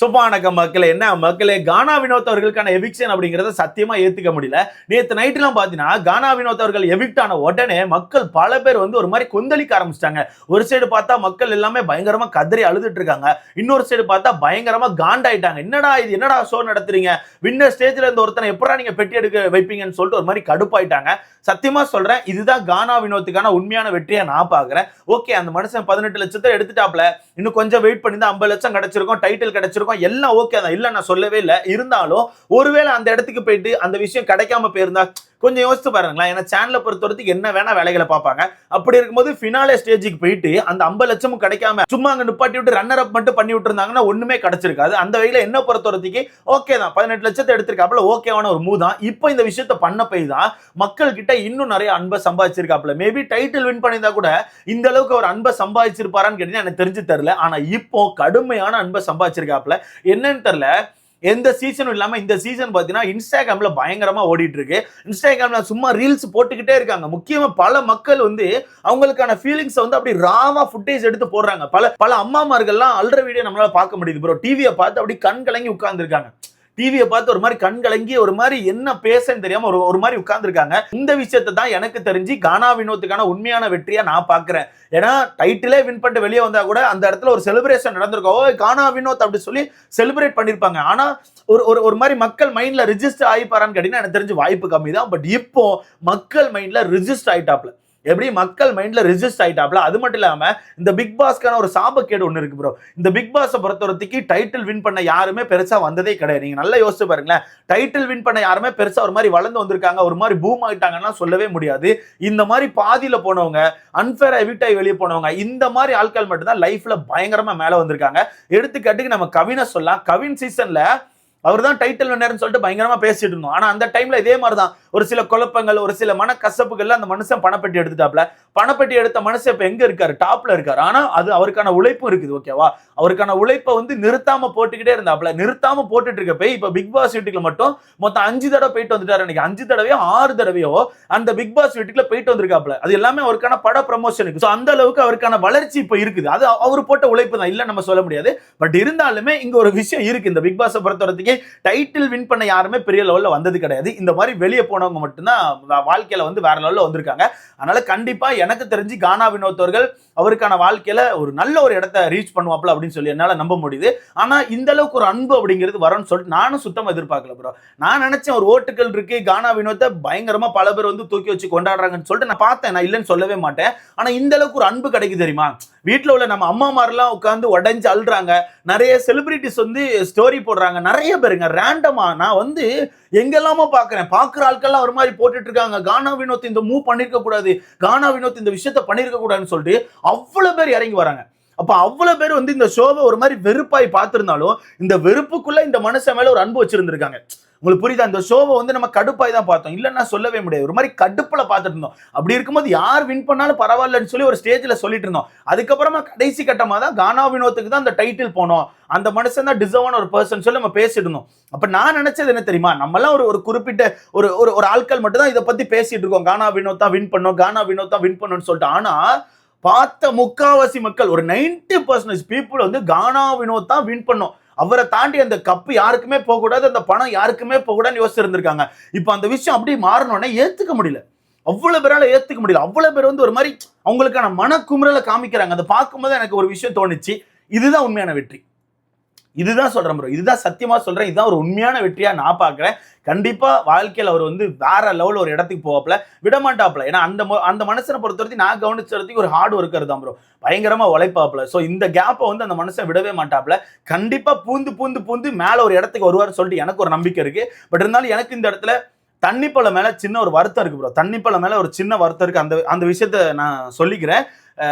சுபானக மக்களே, என்ன மக்களே, கானா வினோத் அவர்களுக்கான எவிக்ஷன் அப்படிங்கறத சத்தியமா ஏத்துக்க முடியல. நேத்து நைட் எல்லாம் பாத்தீங்கன்னா கானா வினோத் அவர்கள் எவிக்ட் ஆன உடனே மக்கள் பல பேர் வந்து ஒரு மாதிரி கொந்தளிக்க ஆரம்பிச்சிட்டாங்க. ஒரு சைடு பார்த்தா மக்கள் எல்லாமே பயங்கரமா கதறி அழுதுட்டு இருக்காங்க. இன்னொரு சைடு பார்த்தா பயங்கரமா காண்டாயிட்டாங்க. என்னடா இது, என்னடா ஷோ நடத்துறீங்க, வின்னர் ஸ்டேஜ்ல இருந்த ஒருத்தனை எப்படா நீங்க பெட்டி எடுக்க வைப்பீங்கன்னு சொல்லிட்டு ஒரு மாதிரி கடுப்பாயிட்டாங்க. சத்தியமா சொல்றேன், இதுதான் கானா வினோத்துக்கான உண்மையான வெற்றியை நான் பாக்குறேன். ஓகே, அந்த மனுஷன் 18 லட்சத்தை எடுத்துட்டாப்ல, இன்னும் கொஞ்சம் வெயிட் பண்ணி தான் 50 லட்சம் கிடைச்சிருக்கும், டைட்டில் கிடைச்சிருக்கும், எல்லாம் ஓகே தான், இல்ல நான் சொல்லவே இல்லை. இருந்தாலும் ஒருவேளை அந்த இடத்துக்கு போயிட்டு அந்த விஷயம் கிடைக்காம போயிருந்தா கொஞ்சம் யோசிச்சு பாருங்களேன். ஏன்னா சேனலை பொறுத்தவரைக்கும் என்ன வேணா வேலைகளை பார்ப்பாங்க. அப்படி இருக்கும்போது ஃபினாலே ஸ்டேஜுக்கு போயிட்டு அந்த 50 லட்சமும் கிடைக்காம சும்மா அங்க நிப்பாட்டி விட்டு ரன்னர் அப் மட்டும் பண்ணி விட்டு இருந்தாங்கன்னா ஒண்ணுமே கிடைச்சிருக்காது. அந்த வகையில என்ன பொறுத்தவரைக்கும் ஓகே தான், 18 லட்சத்தை எடுத்திருக்காப்புல, ஓகேவான ஒரு மூவ் தான். இப்போ இந்த விஷயத்தை பண்ண போய் தான் மக்கள் கிட்ட இன்னும் நிறைய அன்பை சம்பாதிச்சிருக்காப்புல. மேபி டைட்டில் வின் பண்ணியிருந்தா கூட இந்த அளவுக்கு ஒரு அன்பை சம்பாதிச்சிருப்பாரான்னு கேட்டீங்கன்னா எனக்கு தெரிஞ்சு தெரியல. ஆனா இப்போ கடுமையான அன்பை சம்பாதிச்சிருக்காப்புல. என்னன்னு தெரியல, எந்த சீசனும் இல்லாம இந்த சீசன் பாத்தீங்கன்னா இன்ஸ்டாகிராம்ல பயங்கரமா ஓடிட்டு இருக்கு. இன்ஸ்டாகிராம்ல சும்மா ரீல்ஸ் போட்டுக்கிட்டே இருக்காங்க. முக்கியமா பல மக்கள் வந்து அவங்களுக்கான ஃபீலிங்ஸ் வந்து அப்படி ராவா ஃபுட்டேஜ் எடுத்து போடுறாங்க. பல அம்மாமார்கள்லாம் அல்ற வீடியோ நம்மளால பார்க்க முடியுது ப்ரோ. டிவியை பார்த்து அப்படி கண் கலங்கி உட்கார்ந்து இருக்காங்க. டிவியை பார்த்து ஒரு மாதிரி கண் கலங்கி ஒரு மாதிரி என்ன பேசன்னு தெரியாம ஒரு மாதிரி உட்கார்ந்துருக்காங்க. இந்த விஷயத்தை தான் எனக்கு தெரிஞ்சு கானா வினோத்துக்கான உண்மையான வெற்றியா நான் பாக்குறேன். ஏன்னா டைட்டிலே வின் பண்ணிட்டு வெளியே வந்தா கூட அந்த இடத்துல ஒரு செலிப்ரேஷன் நடந்திருக்கும். ஓ, கானா வினோத் அப்படி சொல்லி செலிப்ரேட் பண்ணிருப்பாங்க. ஆனா ஒரு மாதிரி மக்கள் மைண்ட்ல ரிஜிஸ்டர் ஆயிப்பாரான்னு கேட்டீங்கன்னா எனக்கு தெரிஞ்சு வாய்ப்பு கம்மி தான். பட் இப்போ மக்கள் மைண்ட்ல ரிஜிஸ்டர் ஆயிட்டாப்ல. எப்படி மக்கள் மைண்ட்ல ரெஜிஸ்ட் ஆயிட்டாப்ல. அது மட்டும் இல்லாம இந்த பிக் பாஸ்க்கான ஒரு சாபக்கேடு ஒண்ணு இருக்கு ப்ரோ. இந்த பிக் பாஸை பொறுத்தவரைக்கும் டைட்டில் வின் பண்ண யாருமே பெருசா வந்ததே கிடையாது. நீங்க நல்லா யோசிச்சு பாருங்களேன், டைட்டில் வின் பண்ண யாருமே பெருசா ஒரு மாதிரி வளர்ந்து வந்திருக்காங்க, ஒரு மாதிரி பூம் ஆயிட்டாங்கன்னா சொல்லவே முடியாது. இந்த மாதிரி பாதியில போனவங்க, அன்ஃபேரா எவிக்ட் ஆகி வெளியே போனவங்க, இந்த மாதிரி ஆட்கள் மட்டும் தான் லைஃப்ல பயங்கரமா மேல வந்திருக்காங்க. எடுத்துக்காட்டுக்கு நம்ம கவினை சொல்லலாம். கவின் சீசன்ல அவர் தான் டைட்டில் வின்னர்னு சொல்லிட்டு பயங்கரமா பேசிட்டு இருந்தோம். ஆனா அந்த டைம்ல இதே மாதிரி தான் ஒரு சில குழப்பங்கள், ஒரு சில மனக்கசப்புகள்ல அந்த மனுஷன் பணப்பெட்டி எடுத்துட்டாப்ல. பணப்பெட்டி எடுத்த மனுஷன் இப்ப எங்க இருக்காரு? டாப்ல இருக்காரு. ஆனா அது அவருக்கான உழைப்பும் இருக்குது. ஓகேவா? அவருக்கான உழைப்பை வந்து நிறுத்தாம போட்டுக்கிட்டே இருந்தாப்ல. நிறுத்தாம போட்டுட்டு இருக்க போய் இப்ப பிக் பாஸ் வீட்டுக்குள்ள மட்டும் மொத்தம் 5 தடவை போயிட்டு வந்துட்டாரு. அன்னைக்கு 5 தடவையோ 6 தடவையோ அந்த பிக் பாஸ் வீட்டுக்குள்ள போயிட்டு வந்திருக்காப்ல. அது எல்லாமே அவருக்கான பட ப்ரமோஷனுக்கு. சோ அந்த அளவுக்கு அவருக்கான வளர்ச்சி இப்ப இருக்குது. அது அவர் போட்ட உழைப்பு தான், இல்ல நம்ம சொல்ல முடியாது. பட் இருந்தாலுமே இங்க ஒரு விஷயம் இருக்கு. இந்த பிக் பாஸை பொறுத்தவரைக்கும் டைட்டில் வின் பண்ண யாருமே பெரிய லெவல்ல வந்தது கிடையாது. இந்த மாதிரி வெளியே போனவங்க மட்டும்தான் வாழ்க்கையில வந்து வேற லெவல்ல வந்திருக்காங்க. அதனால கண்டிப்பா எனக்கு தெரிஞ்சு கானா வினோத் அவர்கள் அவருக்கான வாழ்க்கையில ஒரு நல்ல ஒரு இடத்தை ரீச் பண்ணுவாப்ல அப்படின்னு சொல்லி என்னால நம்ப முடியுது. ஆனா இந்த அளவுக்கு ஒரு அன்பு அப்படிங்கிறது வரும்னு சொல்லிட்டு நானும் சுத்தமா எதிர்பார்க்கல ப்ரோ. நான் நினைச்சேன் ஒரு ஓட்டுகள் இருக்கு, கானா வினோத்தை பயங்கரமா பல பேர் வந்து தூக்கி வச்சு கொண்டாடுறாங்கன்னு சொல்லிட்டு நான் பார்த்தேன். நான் இல்லைன்னு சொல்லவே மாட்டேன். ஆனா இந்த அளவுக்கு ஒரு அன்பு கிடைக்கு தெரியுமா? வீட்டுல உள்ள நம்ம அம்மா மாதிரிலாம் உட்காந்து உடஞ்சு அழுறாங்க. நிறைய செலிபிரிட்டிஸ் வந்து ஸ்டோரி போடுறாங்க. நிறைய பேருங்க ரேண்டமா நான் வந்து எங்கெல்லாமோ பாக்குறேன். பாக்குற ஆட்கள்லாம் ஒரு மாதிரி போட்டுட்டு இருக்காங்க, கானா வினோத் இந்த மூவ் பண்ணிருக்க கூடாது, கானா வினோத் இந்த விஷயத்த பண்ணிருக்க கூடாதுன்னு சொல்லிட்டு அவ்வளவு பேர் இறங்கி வராங்க. அப்ப அவ்வளவு பேர் வந்து இந்த ஷோவை ஒரு மாதிரி வெறுப்பாய் பார்த்திருந்தாலும் இந்த வெறுப்புக்குள்ள இந்த மனுஷன் மேல ஒரு அன்பு வச்சிருந்திருக்காங்க. உங்களுக்கு புரியுதா? இந்த ஷோவை வந்து நம்ம கடுப்பாய் தான் பார்த்தோம், இல்லைன்னா சொல்லவே முடியாது. ஒரு மாதிரி கடுப்புல பார்த்துட்டு இருந்தோம். அப்படி இருக்கும்போது யார் வின் பண்ணாலும் பரவாயில்லன்னு சொல்லி ஒரு ஸ்டேஜ்ல சொல்லிட்டு இருந்தோம். அதுக்கப்புறமா கடைசி கட்டமா தான் கானா வினோத்துக்கு தான் அந்த டைட்டில் போனோம், அந்த மனுஷன் தான் டிசர்வான ஒரு பர்சன் சொல்லி நம்ம பேசிட்டு இருந்தோம். அப்ப நான் நினைச்சது என்ன தெரியுமா, நம்ம எல்லாம் ஒரு குறிப்பிட்ட ஒரு ஆட்கள் மட்டும் தான் இதை பத்தி பேசிட்டு இருக்கோம். கானா வினோத் தான் வின் பண்ணோம், கானா வினோத் தான் வின் பண்ணோம்னு சொல்லிட்டு. ஆனா பார்த்த முக்காவாசி மக்கள், ஒரு 90% பீப்புள் வந்து கானா வினோத் தான் வின் பண்ணோம், அவரை தாண்டி அந்த கப்பு யாருக்குமே போக கூடாது, அந்த பணம் யாருக்குமே போக கூடாதுன்னு யோசிச்சிருந்திருக்காங்க. இப்ப அந்த விஷயம் அப்படியே மாறணும்னா ஏத்துக்க முடியல. அவ்வளவு பேரால ஏத்துக்க முடியல. அவ்வளவு பேர் வந்து ஒரு மாதிரி அவங்களுக்கான மனக்குமுறலை காமிக்கிறாங்க. அதை பார்க்கும்போது எனக்கு ஒரு விஷயம் தோணுச்சு, இதுதான் உண்மையான வெற்றி. இதுதான் சொல்றேன் ப்ரோ, இதுதான் சத்தியமா சொல்றேன், இதுதான் ஒரு உண்மையான வெற்றியா நான் பாக்குறேன். கண்டிப்பா வாழ்க்கையில அவர் வந்து வேற லெவல் ஒரு இடத்துக்கு போவாப்ல, விடமாட்டாப்ல. ஏன்னா அந்த மனுஷனை பொறுத்தவரைக்கும் நான் கவனிச்சதுக்கு ஒரு ஹார்ட் ஒர்க்கர் தான் ப்ரோ, பயங்கரமா உழைப்பாப்ல. சோ இந்த கேப்பை வந்து அந்த மனுஷன் விடவே மாட்டாப்ல. கண்டிப்பா பூந்து மேல ஒரு இடத்துக்கு வருவார்னு சொல்லிட்டு எனக்கு ஒரு நம்பிக்கை இருக்கு. பட் இருந்தாலும் எனக்கு இந்த இடத்துல தண்ணிப்பழம் மேல சின்ன ஒரு வருத்தம் இருக்கு ப்ரோ. தண்ணிப்பழம் மேல ஒரு சின்ன வருத்தம் இருக்கு. அந்த விஷயத்த நான் சொல்லிக்கிறேன்,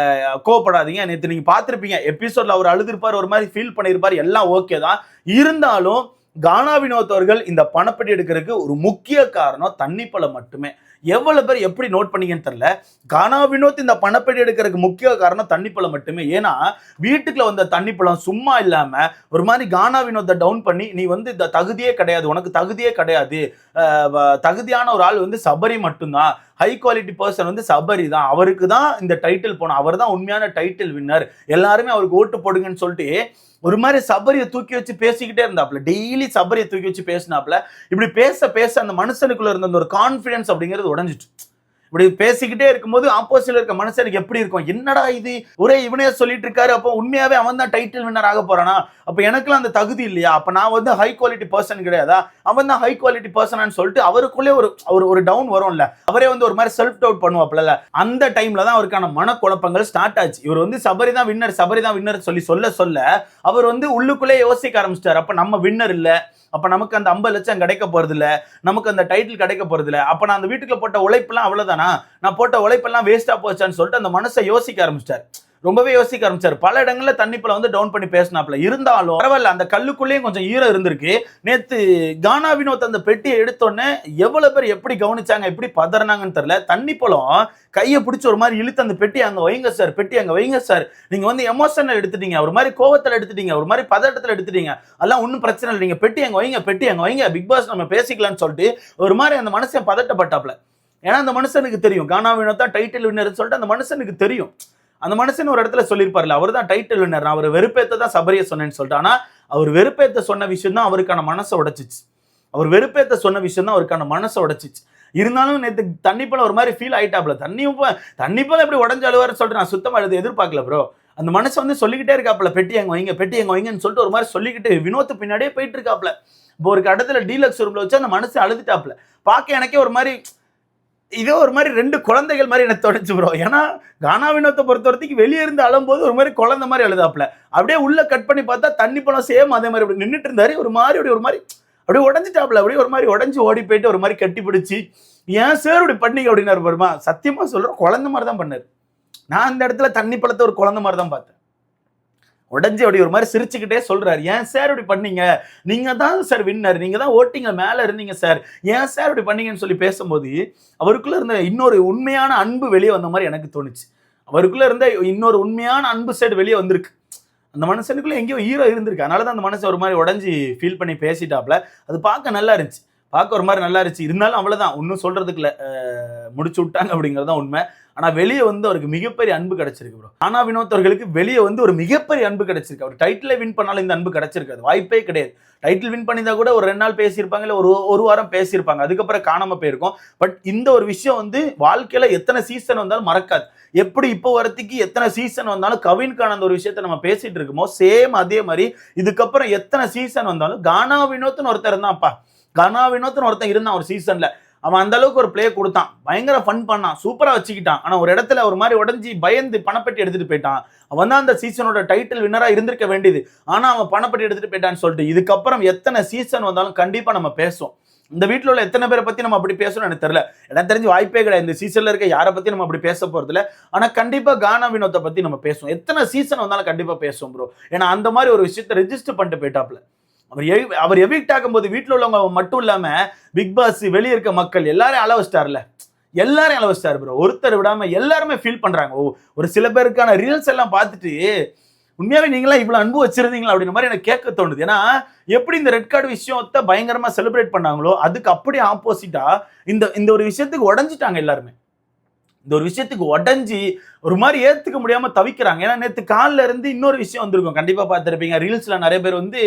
கோவப்படாதீங்க. நேற்று நீங்க பார்த்திருப்பீங்க எபிசோட்ல அவர் அழுதுருப்பார், ஒரு மாதிரி ஃபீல் பண்ணியிருப்பார், எல்லாம் ஓகே தான். இருந்தாலும் கானா வினோத் அவர்கள் இந்த பணப்பெட்டி எடுக்கிறதுக்கு ஒரு முக்கிய காரணம் தண்ணிப்பழம் மட்டுமே. எவ்வளவு பேர் எப்படி நோட் பண்ணீங்கன்னு தெரியல. கானா வினோத் இந்த பணப்பெட்டி எடுக்கிறதுக்கு முக்கிய காரணம் தண்ணிப்பழம் மட்டுமே. ஏன்னா வீட்டுக்குள்ள வந்த தண்ணிப்பழம் சும்மா இல்லாம ஒரு மாதிரி கானா வினோத்தை டவுன் பண்ணி, நீ வந்து இந்த தகுதியே கிடையாது, உனக்கு தகுதியே கிடையாது, தகுதியான ஒரு ஆள் வந்து சபரி மட்டும்தான், ஹை குவாலிட்டி பர்சன் வந்து சபரி தான், அவருக்கு தான் இந்த டைட்டில் போனோம், அவர் தான் உண்மையான டைட்டில் வின்னர், எல்லாருமே அவருக்கு ஓட்டு போடுங்கன்னு சொல்லிட்டு ஒரு மாதிரி சபரியை தூக்கி வச்சு பேசிக்கிட்டே இருந்தாப்ல. டெய்லி சபரியை தூக்கி வச்சு பேசினாப்ல. இப்படி பேச பேச அந்த மனுஷனுக்குள்ள இருந்த அந்த ஒரு கான்பிடன்ஸ் அப்படிங்கிறது உடஞ்சிட்டு. இப்படி பேசிக்கிட்டே இருக்கும்போது ஆப்போசிட்ல இருக்க மனுஷனுக்கு எப்படி இருக்கும், என்னடா இது ஒரே இவனே சொல்லிட்டு இருக்காரு, அப்போ உண்மையாவே அவன் தான் டைட்டில் வின்னர் ஆக போறானா, அப்ப எனக்குலாம் அந்த தகுதி இல்லையா, அப்ப நான் வந்து ஹை குவாலிட்டி பர்சன் கிடையாதா, அவன் தான் ஹை குவாலிட்டி பர்சன் சொல்லிட்டு அவருக்குள்ளே ஒரு டவுன் வரும்ல, அவரே வந்து ஒரு மாதிரி செல்ஃப் டவுட் பண்ணுவாப்ல. அந்த டைம்ல தான் அவருக்கான மனக்குழப்பங்கள் ஸ்டார்ட் ஆச்சு. இவர் வந்து சபரி தான் வின்னர் சொல்ல சொல்ல அவர் வந்து உள்ளுக்குள்ளே யோசிக்க ஆரம்பிச்சிட்டார், அப்ப நம்ம வின்னர் இல்ல, அப்ப நமக்கு அந்த 50 லட்சம் கிடைக்க போறது இல்ல, நமக்கு அந்த டைட்டில் கிடைக்க போறது இல்ல, அப்ப நான் அந்த வீட்டுக்குள்ள போட்ட உழைப்பெல்லாம் அவ்வளவுதானா, நான் போட்ட உழைப்பெல்லாம் வேஸ்டா போச்சான்னு சொல்லிட்டு அந்த மனசை யோசிக்க ஆரம்பிச்சிட்டார். ரொம்பவே யோசிக்க ஆரம்பிச்சாரு. பல இடங்கள்ல தண்ணிப்பழ வந்து டவுன் பண்ணி பேசினாப்ல. இருந்தாலும் பரவாயில்ல, அந்த கல்லுக்குள்ளேயும் கொஞ்சம் ஈரம் இருந்திருக்கு. நேத்து கானா வினோத் அந்த பெட்டியை எடுத்தோன்னே எவ்வளவு பேர் எப்படி கவனிச்சாங்க, எப்படி பதறினாங்கன்னு தெரியல. தண்ணிப்பழம் கையை பிடிச்சி ஒரு மாதிரி இழுத்து அந்த பெட்டி அங்க வைங்க சார், பெட்டி அங்க வைங்க சார், நீங்க வந்து எமோஷனல் எடுத்துட்டீங்க, ஒரு மாதிரி கோவத்துல எடுத்துட்டீங்க, ஒரு மாதிரி பதட்டத்துல எடுத்துட்டீங்க, அதெல்லாம் ஒன்றும் பிரச்சனை இல்லை, நீங்க பெட்டி அங்க வைங்க, பெட்டி அங்க வைங்க, பிக் பாஸ் நம்ம பேசிக்கலாம்னு சொல்லிட்டு ஒரு மாதிரி அந்த மனுஷன் பதட்டப்பட்டாப்ல. ஏன்னா அந்த மனுஷனுக்கு தெரியும் கானா வினோத் தான் டைட்டில் வின்னர் சொல்லிட்டு அந்த மனுஷனுக்கு தெரியும். அந்த மனுஷன் ஒரு இடத்துல சொல்லியிருப்பார்ல, அவர் தான் டைட்டில் வின்னர், நான் அவர் வெறுப்பேத்த தான் சபரியை சொன்னேன்னு சொல்லிட்டு. ஆனா அவர் வெறுப்பேத்த சொன்ன விஷயம் தான் அவருக்கான மனசை உடைச்சிச்சு. அவர் வெறுப்பேத்த சொன்ன விஷயம் தான் அவருக்கான மனசை உடைச்சிச்சு. இருந்தாலும் நேற்று தண்ணிப்பழம் ஒரு மாதிரி ஃபீல் ஆயிட்டாப்ல. தண்ணிப்பழம் எப்படி உடஞ்சு அழுவாருன்னு சொல்லிட்டு நான் சுத்தமா எதிர்பார்க்கல ப்ரோ. அந்த மனசை வந்து சொல்லிக்கிட்டே இருக்காப்ல, பெட்டி அங்க வைங்க, பெட்டி அங்க வைங்கன்னு சொல்லிட்டு ஒரு மாதிரி சொல்லிக்கிட்டு வினோத் பின்னாடியே போயிட்டு இருக்காப்ல. இப்போ ஒரு இடத்துல டீலக்ஸ் ரூம்ல வச்சு அந்த மனசை அழுதுட்டாப்ல. பார்க்க எனக்கே ஒரு மாதிரி இதே ஒரு மாதிரி 2 குழந்தைகள் மாதிரி எனக்கு தோணுச்சு ப்ரோ. ஏன்னா கானா வினோத்தை பொறுத்த வரைக்கும் வெளியே இருந்து அழும்போது ஒரு மாதிரி குழந்தை மாதிரி அழுதாப்ல. அப்படியே உள்ள கட் பண்ணி பார்த்தா தண்ணிப்பழம் சேம் அதே மாதிரி அப்படி நின்றுட்டு இருந்தாரு. ஒரு மாதிரி அப்படியே உடஞ்சிட்டாப்ல. அப்படியே ஒரு மாதிரி உடஞ்சி ஓடி போயிட்டு ஒரு மாதிரி கட்டி பிடிச்சி, ஏன் சார் இப்படி பண்ணீங்க அப்படின்னாரு பாருமா. சத்தியமா சொல்றேன், குழந்தை மாதிரி தான் பண்ணாரு. நான் அந்த இடத்துல தண்ணிப்பழத்தை ஒரு குழந்தை மாதிரி தான் பார்த்தேன். உடஞ்சி அப்படி ஒரு மாதிரி சிரிச்சுக்கிட்டே சொல்றாரு, ஏன் சார் இப்படி பண்ணீங்க, நீங்க தான் சார் வின்னர், நீங்க தான் ஓட்டிங்க மேல இருந்தீங்க சார், ஏன் சார் இப்படி பண்ணீங்கன்னு சொல்லி பேசும்போது அவருக்குள்ள இருந்த இன்னொரு உண்மையான அன்பு வெளியே வந்த மாதிரி எனக்கு தோணுச்சு. அவருக்குள்ள இருந்த இன்னொரு உண்மையான அன்பு சைடு வெளியே வந்திருக்கு. அந்த மனுஷனுக்குள்ள எங்கேயோ ஹீரோ இருந்திருக்கு. அதனாலதான் அந்த மனுஷன் ஒரு மாதிரி உடஞ்சி ஃபீல் பண்ணி பேசிட்டாப்ல. அது பார்க்க நல்லா இருந்துச்சு, பார்க்க ஒரு மாதிரி நல்லா இருந்துச்சு. இருந்தாலும் அவ்வளவுதான், ஒன்றும் சொல்றதுக்கு இல்லை, முடிச்சு விட்டாங்க அப்படிங்கிறது தான் உண்மை. ஆனா வெளியே வந்து அவருக்கு மிகப்பெரிய அன்பு கிடைச்சிருக்கு ப்ரோ. கானா வினோத் அவர்களுக்கு வெளியே வந்து ஒரு மிகப்பெரிய அன்பு கிடைச்சிருக்கு. அவர் டைட்டிலை வின் பண்ணாலும் இந்த அன்பு கிடைச்சிருக்காது, வாய்ப்பே கிடையாது. டைட்டில் வின் பண்ணியிருந்தா கூட ஒரு 2 நாள் பேசியிருப்பாங்க, இல்லை ஒரு வாரம் பேசியிருப்பாங்க, அதுக்கப்புறம் காணாம போயிருக்கும். பட் இந்த ஒரு விஷயம் வந்து வாழ்க்கையில எத்தனை சீசன் வந்தாலும் மறக்காது. எப்படி இப்போ வரத்துக்கு எத்தனை சீசன் வந்தாலும் கவின்கான அந்த ஒரு விஷயத்தை நம்ம பேசிட்டு இருக்கோமோ, சேம் அதே மாதிரி இதுக்கப்புறம் எத்தனை சீசன் வந்தாலும் கானா வினோத்னு ஒருத்தர் இருந்தான்ப்பா, கானா வினோத்னு ஒருத்தன் இருந்தான் ஒரு சீசன்ல. அவன் அந்த அளவுக்கு ஒரு பிளே கொடுத்தான், பயங்கர ஃபன் பண்ணான், சூப்பரா வச்சுக்கிட்டான். ஆனா ஒரு இடத்துல ஒரு மாதிரி உடஞ்சி பயந்து பணப்பெட்டி எடுத்துட்டு போயிட்டான். அவன் தான் அந்த சீசனோட டைட்டில் வின்னரா இருந்திருக்க வேண்டியது, ஆனா அவன் பணப்பெட்டி எடுத்துட்டு போயிட்டான்னு சொல்லிட்டு இதுக்கப்புறம் எத்தனை சீசன் வந்தாலும் கண்டிப்பா நம்ம பேசுவோம். இந்த வீட்டில் உள்ள எத்தனை பேரை பத்தி நம்ம அப்படி பேசணும்னு எனக்கு தெரியல, எனக்கு தெரிஞ்சு வாய்ப்பே கிடையாது. இந்த சீசன்ல இருக்க யாரை பத்தி நம்ம அப்படி பேச போறது இல்லை. ஆனா கண்டிப்பா கானா வினோத்தை பத்தி நம்ம பேசுவோம், எத்தனை சீசன் வந்தாலும் கண்டிப்பா பேசுவோம் ப்ரோ. ஏன்னா அந்த மாதிரி ஒரு விஷயத்தை ரெஜிஸ்டர் பண்ணிட்டு போயிட்டாப்ல. அவர் எவிக்ட் ஆகும்போது வீட்டில் உள்ளவங்க மட்டும் இல்லாம பிக் பாஸ் வெளியே இருக்க மக்கள் எல்லாரும் அள வச்சிட்டார்ல, எல்லாரும் அள வச்சிட்டாரு ப்ரோ. ஒருத்தர் விடாம எல்லாருமே ஃபீல் பண்றாங்க. ஒரு சில பேருக்கான ரீல்ஸ் எல்லாம் பார்த்துட்டு உண்மையாவே நீங்களா இவ்வளவு அன்பு வச்சிருந்தீங்களா அப்படின்ற மாதிரி எனக்கு கேட்க தோணுது. ஏன்னா எப்படி இந்த ரெட் கார்டு விஷயத்தை பயங்கரமா செலிப்ரேட் பண்ணாங்களோ அதுக்கு அப்படியே ஆப்போசிட்டா இந்த ஒரு விஷயத்துக்கு உடஞ்சிட்டாங்க எல்லாருமே. இந்த ஒரு விஷயத்துக்கு உடஞ்சி ஒரு மாதிரி ஏத்துக்க முடியாம தவிக்கிறாங்க. ஏன்னா நேற்று காலில் இருந்து இன்னொரு விஷயம் வந்திருக்கும், கண்டிப்பா பார்த்துருப்பீங்க. ரீல்ஸ்ல நிறைய பேர் வந்து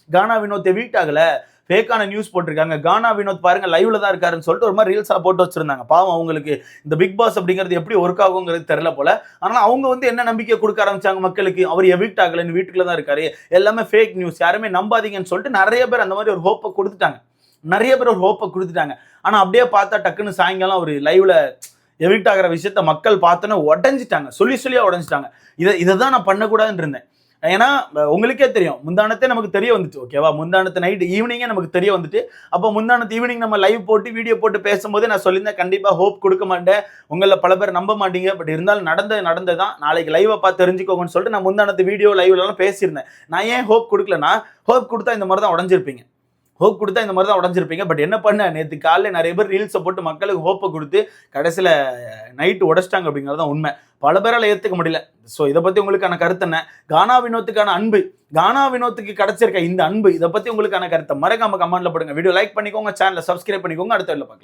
கானா வினோத் வீட் ஆகல, ஃபேக்கான நியூஸ் போட்டிருக்காங்க, கானா வினோத் பாருங்க லைவ்ல தான் இருக்காருன்னு சொல்லிட்டு ஒரு மாதிரி ரீல்ஸா போட்டு வச்சிருந்தாங்க. பாவம், அவங்களுக்கு இந்த பிக் பாஸ் அப்படிங்கிறது எப்படி ஒர்க் ஆகுங்கிறது தெரியல போல. ஆனால் அவங்க வந்து என்ன நம்பிக்கை கொடுக்க ஆரம்பிச்சாங்க மக்களுக்கு, அவர் எவிக்ட் ஆகல, வீட்டுக்குள்ள தான் இருக்காரு, எல்லாமே ஃபேக் நியூஸ், யாருமே நம்பாதீங்கன்னு சொல்லிட்டு நிறைய பேர் அந்த மாதிரி ஒரு ஹோப்பை கொடுத்துட்டாங்க. ஆனா அப்படியே பார்த்தா டக்குன்னு சாயங்காலம் அவர் லைவ்ல எவிக்ட் ஆகிற விஷயத்த மக்கள் பார்த்தோன்னா உடஞ்சிட்டாங்க, சொல்லியா உடஞ்சிட்டாங்க. இதை தான் நான் பண்ணக்கூடாதுன்னு இருந்தேன். ஏன்னா உங்களுக்கே தெரியும், முந்தானத்தே நமக்கு தெரிய வந்துச்சு, ஓகேவா, முந்தானத்து நைட் ஈவினிங்கே நமக்கு தெரிய வந்துட்டு. அப்போ முந்தானத்து ஈவினிங் நம்ம லைவ் போட்டு வீடியோ போட்டு பேசும்போது நான் சொல்லியிருந்தேன் கண்டிப்பாக ஹோப் கொடுக்க மாட்டேன், உங்களில் பல பேர் நம்ப மாட்டீங்க, பட் இருந்தாலும் நடந்ததான், நாளைக்கு லைவை பார்த்து தெரிஞ்சுக்கோங்கன்னு சொல்லிட்டு நான் முந்தானத்து வீடியோ லைவ்லாம் பேசியிருந்தேன். நான் ஏன் ஹோப் கொடுக்கலன்னா, ஹோப் கொடுத்தா இந்த மாதிரி தான் உடஞ்சிருப்பீங்க. ஹோப் கொடுத்தா இந்த மாதிரி தான் உடஞ்சிருப்பீங்க. பட் என்ன பண்ண, நேத்து காலையில நிறைய பேர் ரீல்ஸை போட்டு மக்களுக்கு ஹோப்பை கொடுத்து கடைசியில நைட்டு உடைச்சிட்டாங்க அப்படிங்கிறது தான் உண்மை. பல பேரால ஏத்துக்க முடியல. ஸோ இதை பத்தி உங்களுக்கான கருத்து என்ன? கானா வினோத்துக்கான அன்பு, கானா வினோத்துக்கு கிடைச்சிருக்க இந்த அன்பு, இதை பத்தி உங்களுக்கான கருத்தை மறக்காம கமெண்ட்ல போடுங்க. வீடியோ லைக் பண்ணிக்கோங்க, சேனலை சப்ஸ்கிரைப் பண்ணிக்கோங்க. அடுத்த வீடியோல பார்க்கலாம்.